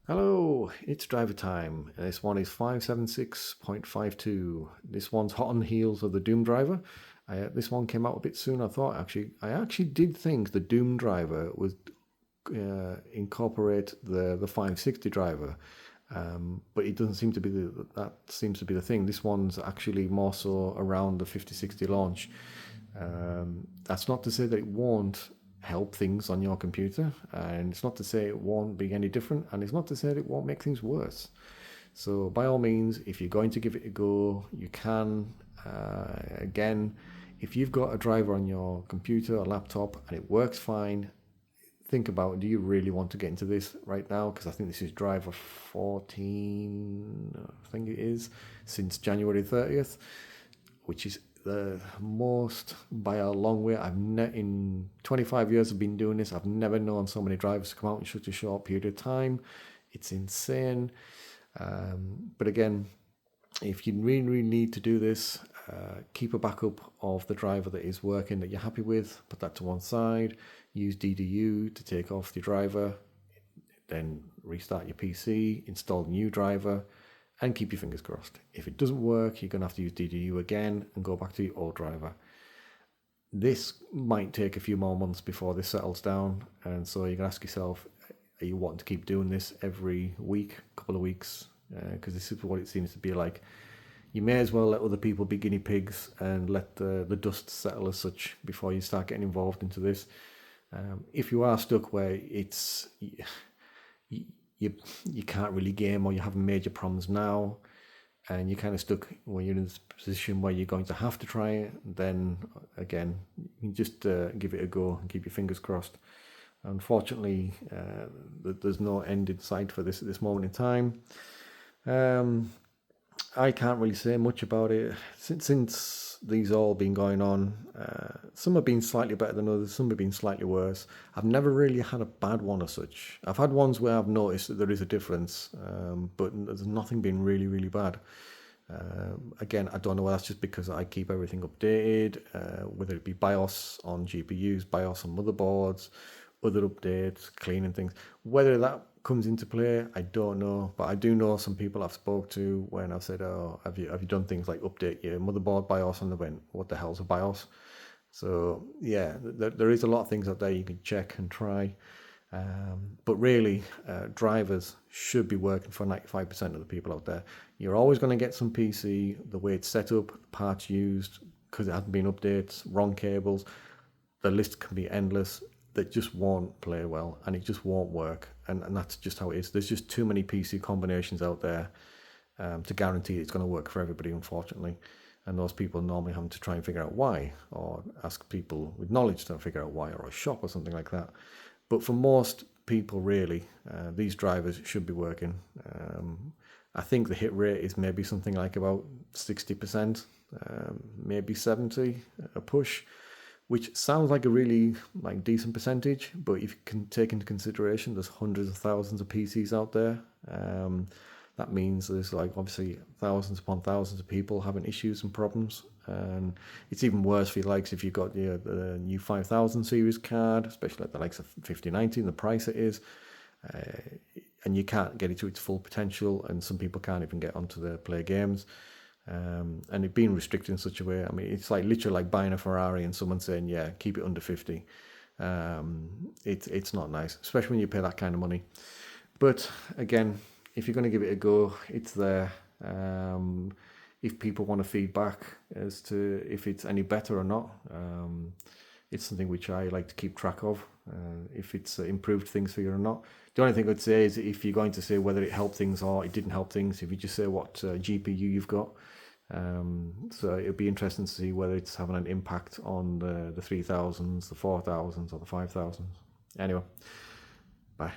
Hello, it's driver time. This one is 576.52. This one's hot on the heels of the Doom driver. This one came out a bit soon, I thought. I actually did think the Doom driver would incorporate the 560 driver, but it doesn't seem to be that seems to be the thing. This one's actually more so around the 5060 launch. That's not to say that it won't help things on your computer, and it's not to say it won't be any different, and it's not to say that it won't make things worse. So by all means, if you're going to give it a go, you can. Again, if you've got a driver on your computer or laptop and it works fine, think about, do you really want to get into this right now? Because I think this is driver 14, I think it is, since January 30th, which is the most by a long way. In 25 years I've been doing this, I've never known so many drivers to come out in such a short period of time. It's insane. But again, if you really need to do this, keep a backup of the driver that is working, that you're happy with, put that to one side, use DDU to take off the driver, then restart your PC, install a new driver, and keep your fingers crossed. If it doesn't work, you're going to have to use DDU again and go back to your old driver. This might take a few more months before this settles down, and so you can ask yourself, are you wanting to keep doing this every week, couple of weeks? Because this is what it seems to be like. You may as well let other people be guinea pigs and let the dust settle as such before you start getting involved into this. If you are stuck where it's... You can't really game, or you're having major problems now, and you're kind of stuck when you're in this position where you're going to have to try it, then again, you can just give it a go and keep your fingers crossed. Unfortunately, there's no end in sight for this at this moment in time. I can't really say much about it since these all been going on. Some have been slightly better than others, some have been slightly worse. I've never really had a bad one as such. I've had ones where I've noticed that there is a difference, but there's nothing been really, really bad. Again, I don't know whether that's just because I keep everything updated, whether it be BIOS on GPUs, BIOS on motherboards, other updates, cleaning things. Whether that comes into play, I don't know, but I do know some people I've spoke to when I've said, oh, have you done things like update your motherboard BIOS, and they went, what the hell's a BIOS? So yeah, there is a lot of things out there you can check and try, but really drivers should be working for 95% of the people out there. You're always going to get some PC, the way it's set up, parts used because it hasn't been updated, wrong cables, the list can be endless, that just won't play well, and it just won't work, and that's just how it is. There's just too many PC combinations out there to guarantee it's going to work for everybody, unfortunately, and those people normally having to try and figure out why, or ask people with knowledge to figure out why, or a shop or something like that. But for most people, really, these drivers should be working. I think the hit rate is maybe something like about 60%, maybe 70%, a push, which sounds like a really decent percentage, but if you can take into consideration there's hundreds of thousands of PCs out there, that means there's obviously thousands upon thousands of people having issues and problems, and it's even worse for if you've got the new 5000 series card, especially at the likes of 5090, the price it is, and you can't get it to its full potential, and some people can't even get onto the play games. And it being restricted in such a way, I mean, it's literally like buying a Ferrari and someone saying, yeah, keep it under 50. It's not nice, especially when you pay that kind of money. But again, if you're going to give it a go, it's there. If people want to feedback as to if it's any better or not, it's something which I like to keep track of, if it's improved things for you or not. The only thing I'd say is, if you're going to say whether it helped things or it didn't help things, if you just say what GPU you've got. So it'll be interesting to see whether it's having an impact on the 3000s, the 4000s, or the 5000s. Anyway, bye.